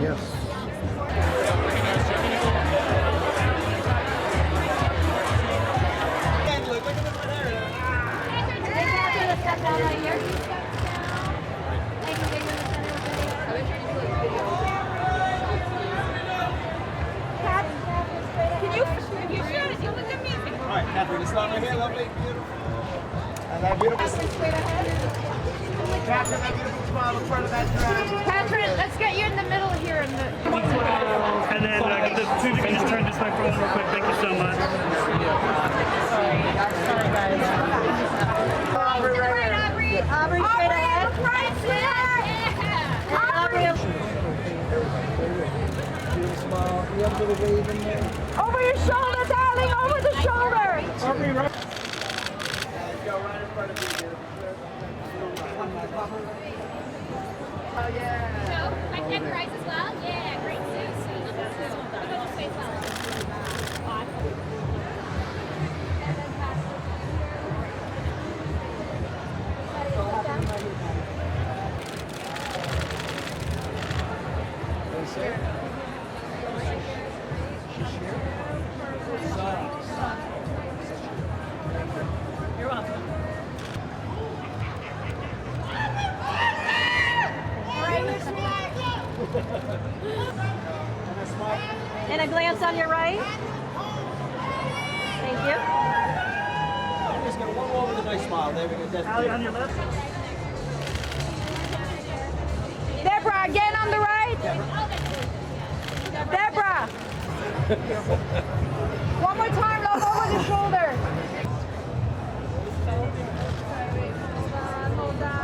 Yes. All right, Catherine, it's not right here, lovely, beautiful. And that beautiful. Catherine, that beautiful smile in front of that dress. Catherine, let's get you in the middle here. And then get the two can just turn this microphone real quick. Thank you so much. Sorry guys. Aubrey, straight ahead. Aubrey. Smile. You have a little wave in there. Over your shoulder, darling. Over the shoulder. Aubrey, right. Go right in front of you, beautiful. Oh yeah. So, I can rise as well? Yeah, great. Sweet. Look at this face well. Awesome. And then pass it here. You're welcome. And a glance on your right. Thank you. I'm just going to one more with a nice smile. There we go. That's Allie, on your left. Deborah, again on the right. Deborah. One more time, look over the shoulder. Hold on.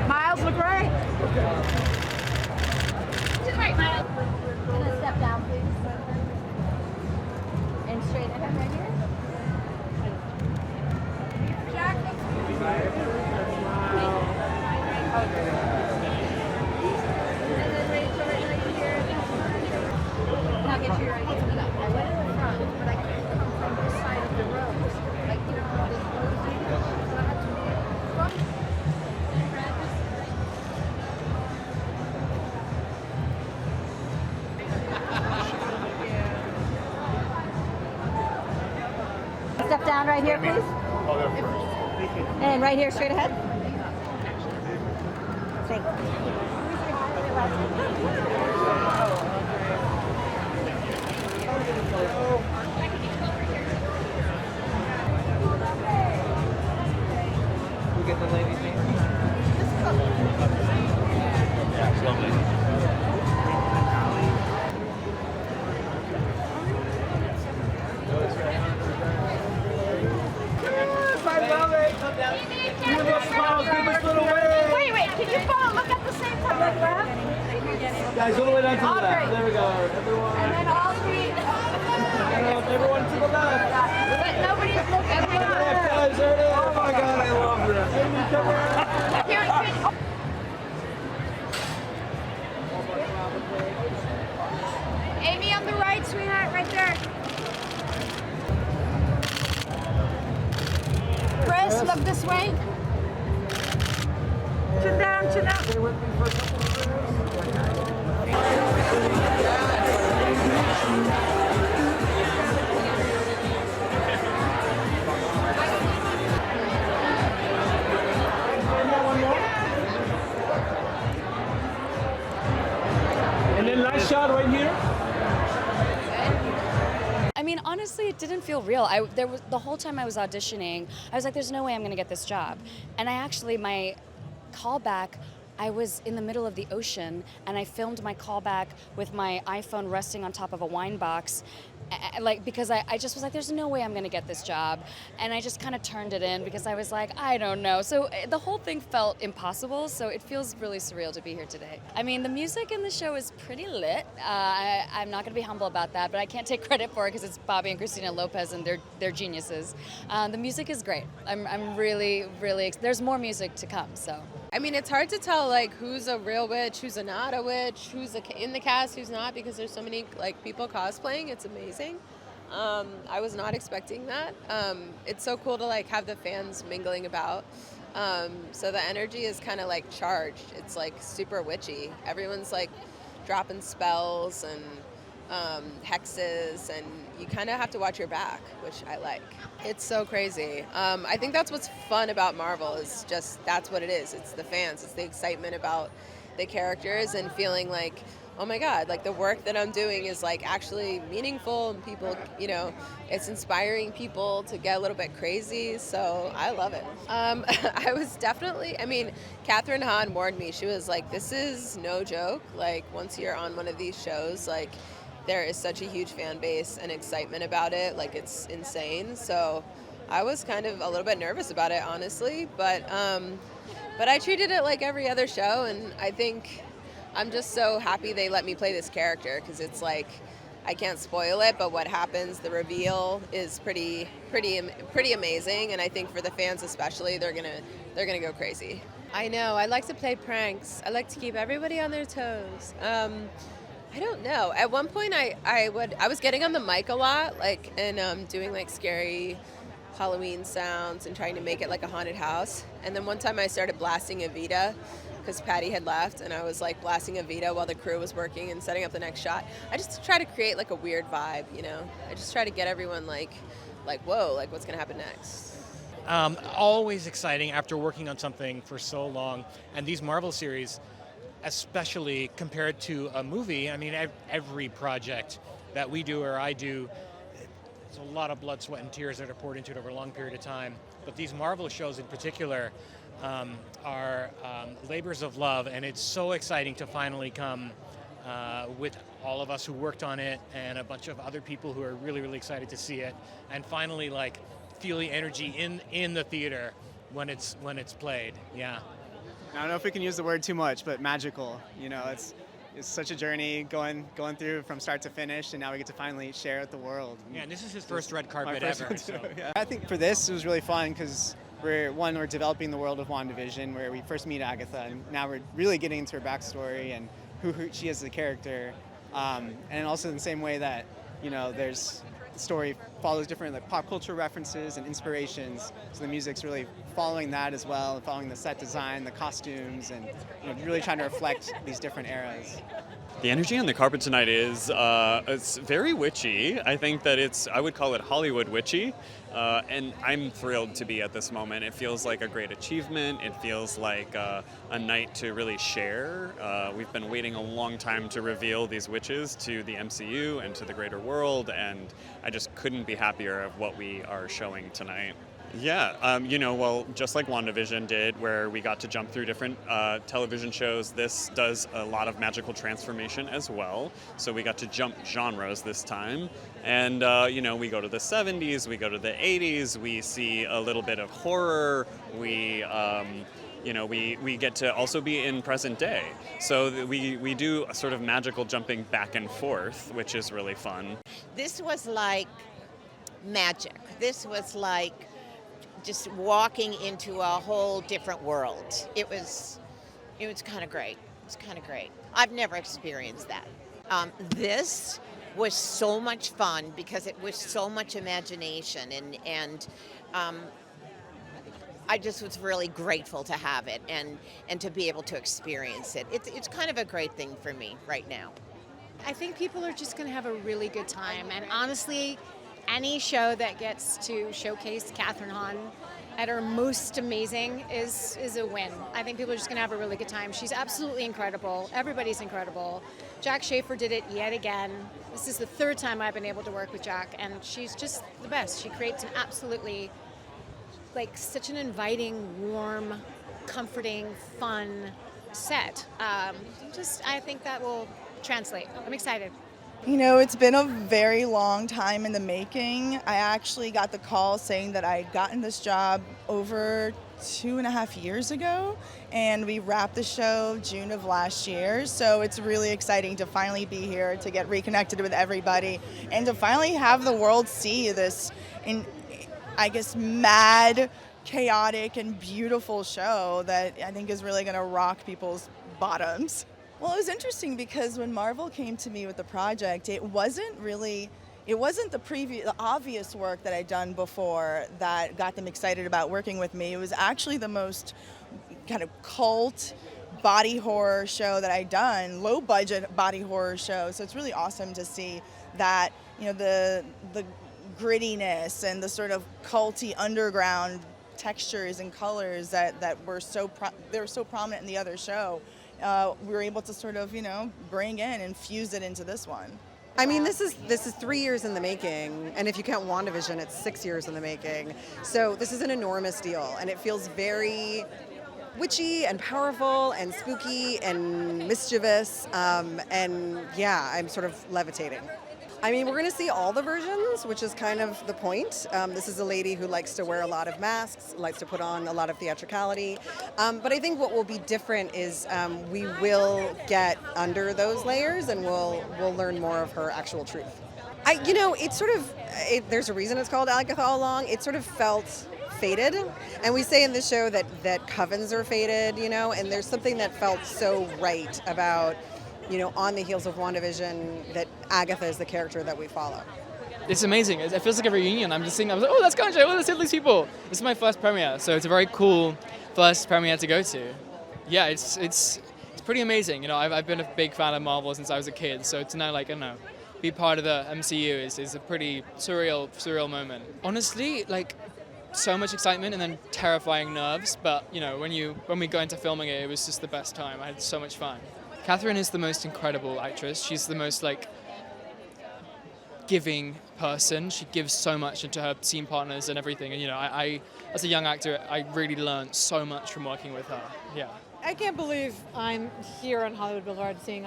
Miles, look right. To the right, Miles. Gonna step down, please. And straight ahead right here. Jack, and then Rachel right here. And I'll get you right here. I went in the front, but I can't come from this side of the road. Like, you know, this road. So I have to be front. Step down right here, please. And right here, straight ahead. Thank you. We get the lady's name. Yeah, it's lovely. Wait, can you follow? Look at the same time. Look left. Guys, all the way down to the left. There we go. Everyone. And then all three. Everyone to the left. But nobody's looking. Left, guys, there it is. Oh my God, I love this. Amy, come on. Amy on the right, sweetheart, right there. Chris, look this way. Chin down, chin up. And then last shot right here. I mean, honestly, it didn't feel real. There was the whole time I was auditioning, I was like, "There's no way I'm going to get this job." And my callback, I was in the middle of the ocean, and I filmed my callback with my iPhone resting on top of a wine box, because I just was like, "There's no way I'm going to get this job," and I just kind of turned it in because I was like, "I don't know." So the whole thing felt impossible. So it feels really surreal to be here today. I mean, the music in the show is pretty lit. I'm not going to be humble about that, but I can't take credit for it because it's Bobby and Christina Lopez, and they're geniuses. The music is great. I'm really, really. There's more music to come. So. I mean, it's hard to tell, like, who's a real witch, who's not a witch, who's in the cast, who's not, because there's so many, like, people cosplaying. It's amazing. I was not expecting that. It's so cool to like have the fans mingling about. So the energy is kind of like charged. It's like super witchy. Everyone's like dropping spells and hexes, and you kind of have to watch your back, which I like. It's so crazy. I think that's what's fun about Marvel is just that's what it is. It's the fans. It's the excitement about the characters and feeling like, oh my God, like the work that I'm doing is like actually meaningful and people, you know, it's inspiring people to get a little bit crazy. So I love it. I was definitely, I mean, Catherine Hahn warned me. She was like, this is no joke. Like once you're on one of these shows, like there is such a huge fan base and excitement about it. Like it's insane. So I was kind of a little bit nervous about it, honestly, but I treated it like every other show, and I think I'm just so happy they let me play this character because it's like I can't spoil it, but what happens, the reveal is pretty amazing, and I think for the fans especially, they're gonna go crazy. I know. I like to play pranks. I like to keep everybody on their toes. I don't know. At one point, I was getting on the mic a lot, like and doing like scary Halloween sounds and trying to make it like a haunted house. And then one time I started blasting Evita because Patty had left, and I was like blasting Evita while the crew was working and setting up the next shot. I just try to create like a weird vibe, you know. I just try to get everyone like whoa, like what's gonna happen next. Always exciting after working on something for so long, and these Marvel series, especially compared to a movie. I mean, every project that we do or I do, there's a lot of blood, sweat, and tears that are poured into it over a long period of time. But these Marvel shows in particular are labors of love, and it's so exciting to finally come with all of us who worked on it and a bunch of other people who are really, really excited to see it, and finally like feel the energy in the theater when it's played. Yeah. I don't know if we can use the word too much, but magical. You know, it's such a journey going through from start to finish, and now we get to finally share with the world. Yeah, and this is his first red carpet ever. So. Yeah. I think for this it was really fun because we're developing the world of WandaVision, where we first meet Agatha, and now we're really getting into her backstory and who she is as a character, and also in the same way that, you know, there's the story follows different like pop culture references and inspirations, so the music's really following that as well, and following the set design, the costumes, and, you know, really trying to reflect these different eras. The energy on the carpet tonight is it's very witchy. I think that I would call it Hollywood witchy, and I'm thrilled to be at this moment. It feels like a great achievement. It feels like a night to really share. We've been waiting a long time to reveal these witches to the MCU and to the greater world, and I just couldn't be happier of what we are showing tonight. Yeah, you know, well, just like WandaVision did, where we got to jump through different television shows, this does a lot of magical transformation as well. So we got to jump genres this time. And, you know, we go to the 70s, we go to the 80s, we see a little bit of horror, we get to also be in present day. So we do a sort of magical jumping back and forth, which is really fun. This was like magic. This was like just walking into a whole different world. It was kind of great. It's kind of great. I've never experienced that. This was so much fun because it was so much imagination, and I just was really grateful to have it and to be able to experience it. It's kind of a great thing for me right now. I think people are just going to have a really good time, and honestly, any show that gets to showcase Catherine Hahn at her most amazing is a win. I think people are just going to have a really good time. She's absolutely incredible. Everybody's incredible. Jack Schaefer did it yet again. This is the third time I've been able to work with Jack, and she's just the best. She creates an absolutely, like, such an inviting, warm, comforting, fun set. I think that will translate. I'm excited. You know, it's been a very long time in the making. I actually got the call saying that I'd gotten this job over 2.5 years ago, and we wrapped the show June of last year. So it's really exciting to finally be here, to get reconnected with everybody, and to finally have the world see this, mad, chaotic, and beautiful show that I think is really going to rock people's bottoms. Well, it was interesting because when Marvel came to me with the project, it wasn't really it wasn't the obvious work that I'd done before that got them excited about working with me. It was actually the most kind of cult body horror show that I'd done, low budget body horror show. So it's really awesome to see that, the grittiness and the sort of culty underground textures and colors that were they were so prominent in the other show. We were able to sort of, bring in and fuse it into this one. I mean, this is 3 years in the making, and if you count WandaVision, it's 6 years in the making. So this is an enormous deal, and it feels very witchy and powerful and spooky and mischievous, and yeah, I'm sort of levitating. I mean, we're going to see all the versions, which is kind of the point. This is a lady who likes to wear a lot of masks, likes to put on a lot of theatricality. But I think what will be different is we will get under those layers and we'll learn more of her actual truth. There's a reason it's called Agatha all along. It sort of felt faded. And we say in the show that covens are faded, and there's something that felt so right about on the heels of WandaVision, that Agatha is the character that we follow. It's amazing. It feels like a reunion. I'm just thinking, I was like, oh, that's Conjure, oh, let's see these people. This is my first premiere, so it's a very cool first premiere to go to. Yeah, it's pretty amazing. I've been a big fan of Marvel since I was a kid, so to now, be part of the MCU is a pretty surreal moment. Honestly, so much excitement and then terrifying nerves, but when we got into filming it, it was just the best time. I had so much fun. Catherine is the most incredible actress. She's the most giving person. She gives so much into her scene partners and everything. And I as a young actor, I really learned so much from working with her. Yeah. I can't believe I'm here on Hollywood Boulevard seeing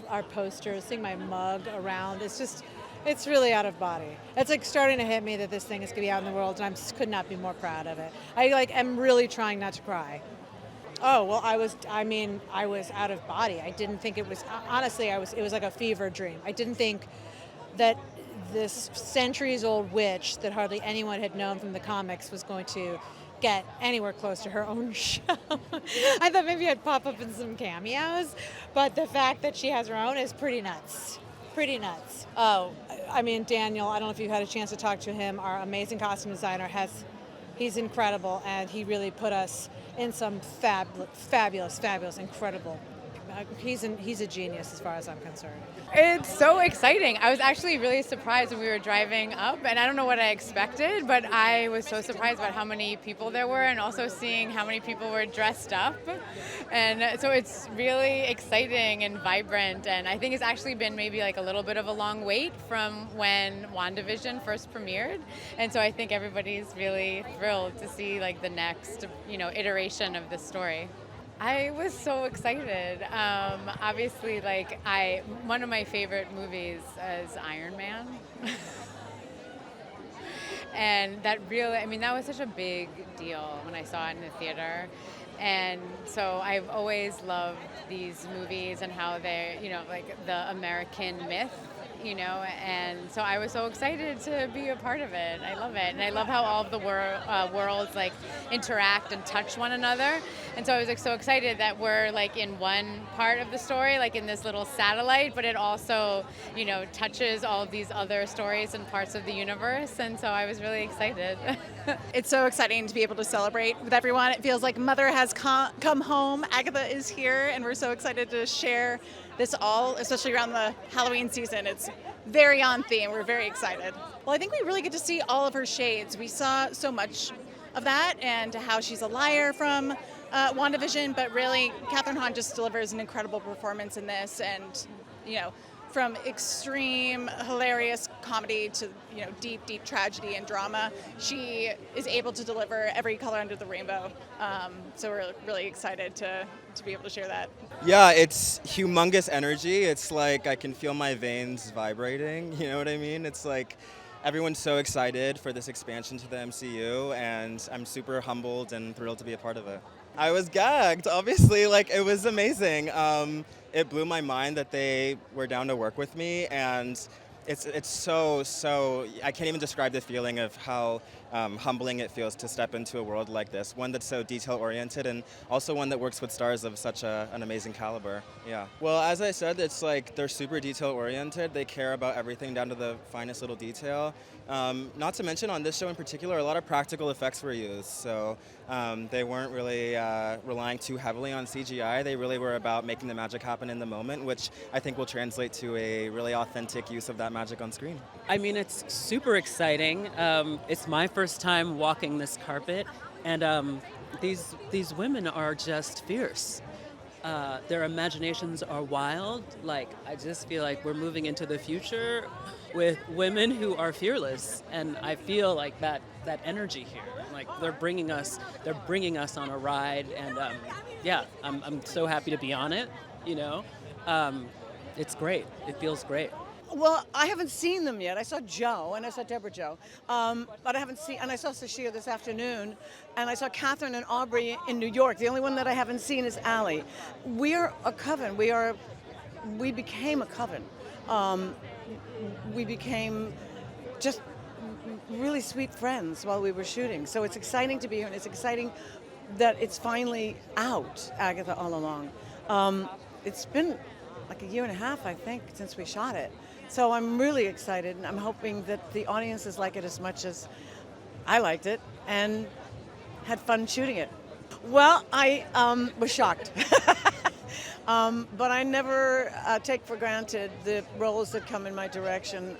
our posters, seeing my mug around. It's really out of body. It's starting to hit me that this thing is going to be out in the world, and I could not be more proud of it. I am really trying not to cry. Oh, well, I was out of body. I didn't think it was, honestly, it was like a fever dream. I didn't think that this centuries-old witch that hardly anyone had known from the comics was going to get anywhere close to her own show. I thought maybe I'd pop up in some cameos, but the fact that she has her own is pretty nuts. Pretty nuts. Oh, Daniel, I don't know if you've had a chance to talk to him. Our amazing costume designer he's incredible, and he really put us in some fabulous, incredible. He's a genius as far as I'm concerned. It's so exciting. I was actually really surprised when we were driving up, and I don't know what I expected, but I was so surprised about how many people there were and also seeing how many people were dressed up. And so it's really exciting and vibrant, and I think it's actually been maybe a little bit of a long wait from when WandaVision first premiered. And so I think everybody's really thrilled to see the next, iteration of this story. I was so excited. Obviously, one of my favorite movies is Iron Man. And that that was such a big deal when I saw it in the theater. And so I've always loved these movies and how they're, the American myth, and so I was so excited to be a part of it. I love it. And I love how all of the worlds interact and touch one another. And so I was so excited that we're in one part of the story, in this little satellite, but it also, touches all of these other stories and parts of the universe. And so I was really excited. It's so exciting to be able to celebrate with everyone. It feels like Mother has come home. Agatha is here, and we're so excited to share this all, especially around the Halloween season. It's very on theme. We're very excited. Well, I think we really get to see all of her shades. We saw so much of that and how she's a liar from WandaVision, but really Catherine Hahn just delivers an incredible performance in this, and from extreme hilarious comedy to deep tragedy and drama, she is able to deliver every color under the rainbow. So we're really excited to be able to share that. Yeah, it's humongous energy. It's I can feel my veins vibrating. You know what I mean? It's everyone's so excited for this expansion to the MCU, and I'm super humbled and thrilled to be a part of it. I was gagged, obviously. It was amazing. It blew my mind that they were down to work with me, and it's so I can't even describe the feeling of how humbling it feels to step into a world like this, one that's so detail oriented and also one that works with stars of such an amazing caliber. Yeah. Well, as I said, it's like they're super detail oriented. They care about everything down to the finest little detail. Not to mention on this show in particular, a lot of practical effects were used. So they weren't really relying too heavily on CGI. They really were about making the magic happen in the moment, which I think will translate to a really authentic use of that magic on screen. I mean, it's super exciting. It's my first time walking this carpet, and these women are just fierce. Their imaginations are wild. Like, I just feel like we're moving into the future with women who are fearless, and I feel like that energy here. Like, they're bringing us on a ride, and yeah, I'm so happy to be on it. You know, it's great. It feels great. Well, I haven't seen them yet. I saw Joe and I saw Deborah Joe, but I haven't seen, and I saw Sashia this afternoon, and I saw Catherine and Aubrey in New York. The only one that I haven't seen is Allie. We are a coven. We became a coven. We became just really sweet friends while we were shooting. So it's exciting to be here, and it's exciting that it's finally out, Agatha All Along. It's been like a year and a half, I think, since we shot it. So I'm really excited, and I'm hoping that the audiences like it as much as I liked it and had fun shooting it. Well, I was shocked. But I never take for granted the roles that come in my direction.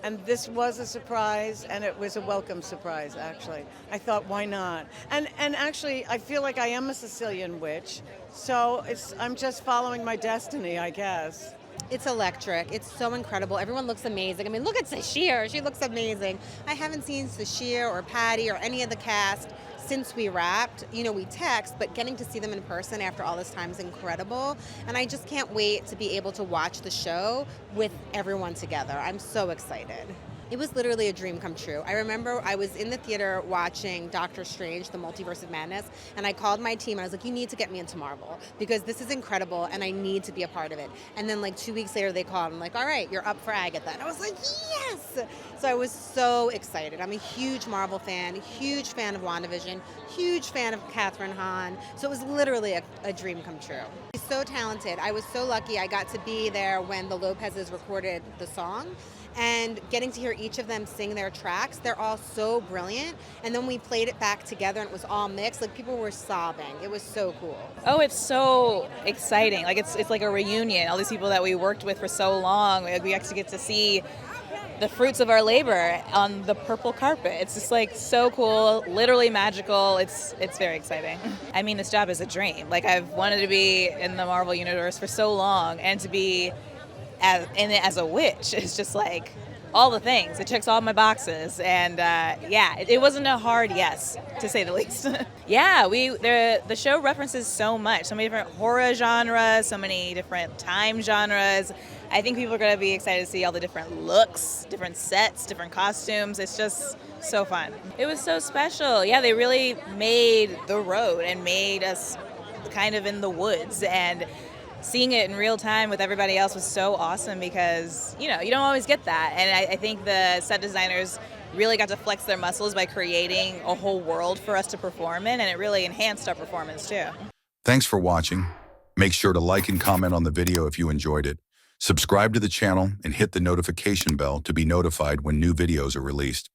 And this was a surprise, and it was a welcome surprise, actually. I thought, why not? And actually, I feel like I am a Sicilian witch, so I'm just following my destiny, I guess. It's electric. It's so incredible. Everyone looks amazing. I mean, look at Sashir. She looks amazing. I haven't seen Sashir or Patty or any of the cast since we wrapped. You know, we text, but getting to see them in person after all this time is incredible. And I just can't wait to be able to watch the show with everyone together. I'm so excited. It was literally a dream come true. I remember I was in the theater watching Doctor Strange, the Multiverse of Madness, and I called my team and I was like, you need to get me into Marvel because this is incredible and I need to be a part of it. And then like 2 weeks later they called and I'm like, all right, you're up for Agatha. And I was like, yes! So I was so excited. I'm a huge Marvel fan, huge fan of WandaVision, huge fan of Catherine Hahn. So it was literally a dream come true. She's so talented. I was so lucky I got to be there when the Lopez's recorded the song. And getting to hear each of them sing their tracks, they're all so brilliant. And then we played it back together and it was all mixed. Like, people were sobbing. It was so cool. Oh, it's so exciting. Like, it's like a reunion. All these people that we worked with for so long, we actually get to see the fruits of our labor on the purple carpet. It's just like so cool, literally magical. It's very exciting. I mean, this job is a dream. Like, I've wanted to be in the Marvel Universe for so long, and to be in it as a witch is just like all the things. It checks all my boxes, and yeah, it wasn't a hard yes, to say the least. Yeah, the show references so much, so many different horror genres, so many different time genres. I think people are going to be excited to see all the different looks, different sets, different costumes. It's just so fun. It was so special. Yeah, they really made the road and made us kind of in the woods, and seeing it in real time with everybody else was so awesome because, you know, you don't always get that. And I think the set designers really got to flex their muscles by creating a whole world for us to perform in, and it really enhanced our performance too. Thanks for watching. Make sure to like and comment on the video if you enjoyed it. Subscribe to the channel and hit the notification bell to be notified when new videos are released.